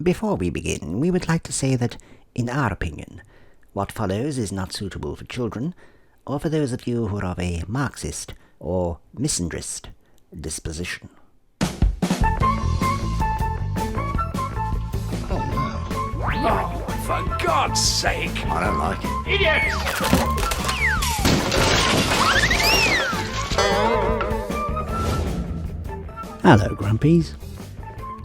Before we begin, we would like to say that, in our opinion, what follows is not suitable for children, or for those of you who are of a Marxist or misandrist disposition. Oh, for God's sake! I don't like it. Idiots! Hello, Grumpies.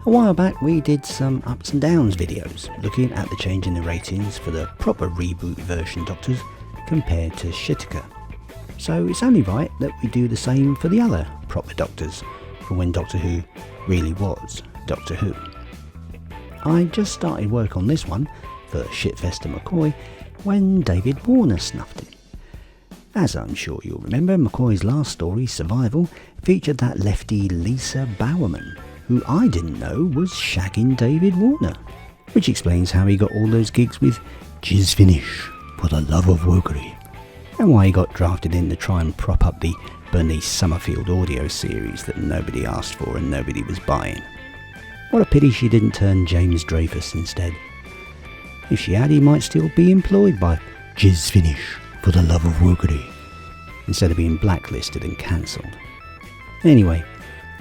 A while back we did some ups and downs videos, looking at the change in the ratings for the proper reboot version Doctors compared to Shitika. So it's only right that we do the same for the other proper Doctors, for when Doctor Who really was Doctor Who. I just started work on this one for Sylvester McCoy when David Warner snuffed it. As I'm sure you'll remember, McCoy's last story, Survival, featured that lefty Lisa Bowerman, who I didn't know was shagging David Warner, which explains how he got all those gigs with Jizz Finish for the Love of Wokery, and why he got drafted in to try and prop up the Bernice Summerfield audio series that nobody asked for and nobody was buying. What a pity she didn't turn James Dreyfus instead. If she had, he might still be employed by Jizz Finish for the Love of Wokery, instead of being blacklisted and cancelled. Anyway,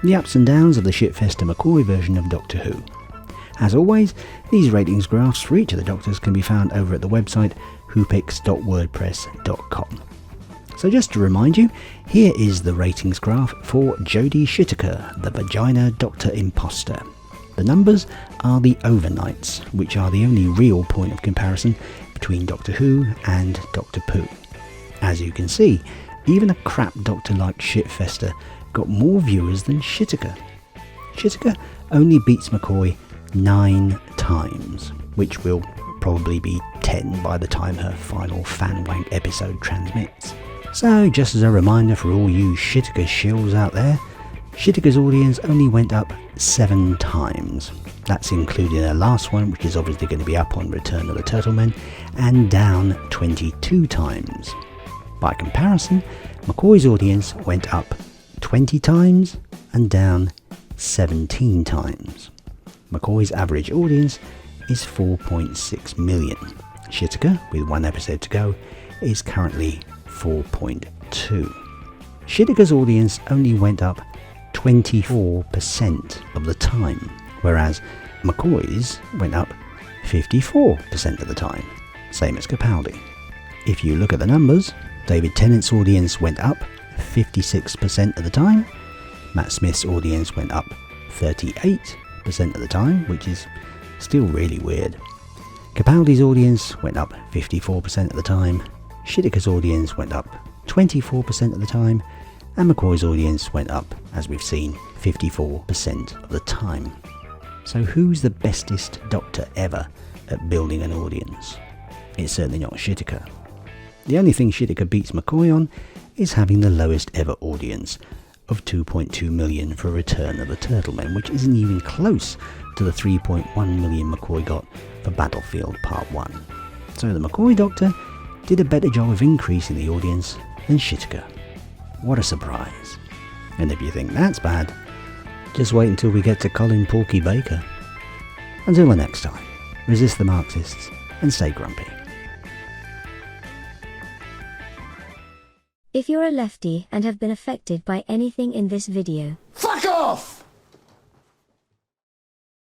the ups and downs of the Sylvester McCoy version of Doctor Who. As always, these ratings graphs for each of the Doctors can be found over at the website whopicks.wordpress.com. So just to remind you, here is the ratings graph for Jodie Whittaker, the Vagina Doctor imposter. The numbers are the overnights, which are the only real point of comparison between Doctor Who and Doctor Pooh. As you can see, even a crap Doctor like Sylvester got more viewers than Whittaker. Whittaker only beats McCoy 9 times, which will probably be 10 by the time her final fan wank episode transmits. So just as a reminder for all you Whittaker shills out there, Whittaker's audience only went up 7 times. That's including her last one, which is obviously going to be up on Return of the Turtlemen, and down 22 times. By comparison, McCoy's audience went up 20 times and down 17 times. McCoy's average audience is 4.6 million. Whittaker, with 1 episode to go, is currently 4.2. Whittaker's audience only went up 24% of the time, whereas McCoy's went up 54% of the time, same as Capaldi. If you look at the numbers, David Tennant's audience went up 56% of the time, Matt Smith's audience went up 38% of the time, which is still really weird. Capaldi's audience went up 54% of the time, Whittaker's audience went up 24% of the time, and McCoy's audience went up, as we've seen, 54% of the time. So who's the bestest Doctor ever at building an audience? It's certainly not Whittaker. The only thing Whittaker beats McCoy on is having the lowest ever audience of 2.2 million for Return of the Turtlemen, which isn't even close to the 3.1 million McCoy got for Battlefield Part 1. So the McCoy Doctor did a better job of increasing the audience than Whittaker. What a surprise. And if you think that's bad, just wait until we get to Colin Porky Baker. Until the next time, resist the Marxists and stay grumpy. If you're a lefty and have been affected by anything in this video, Fuck off!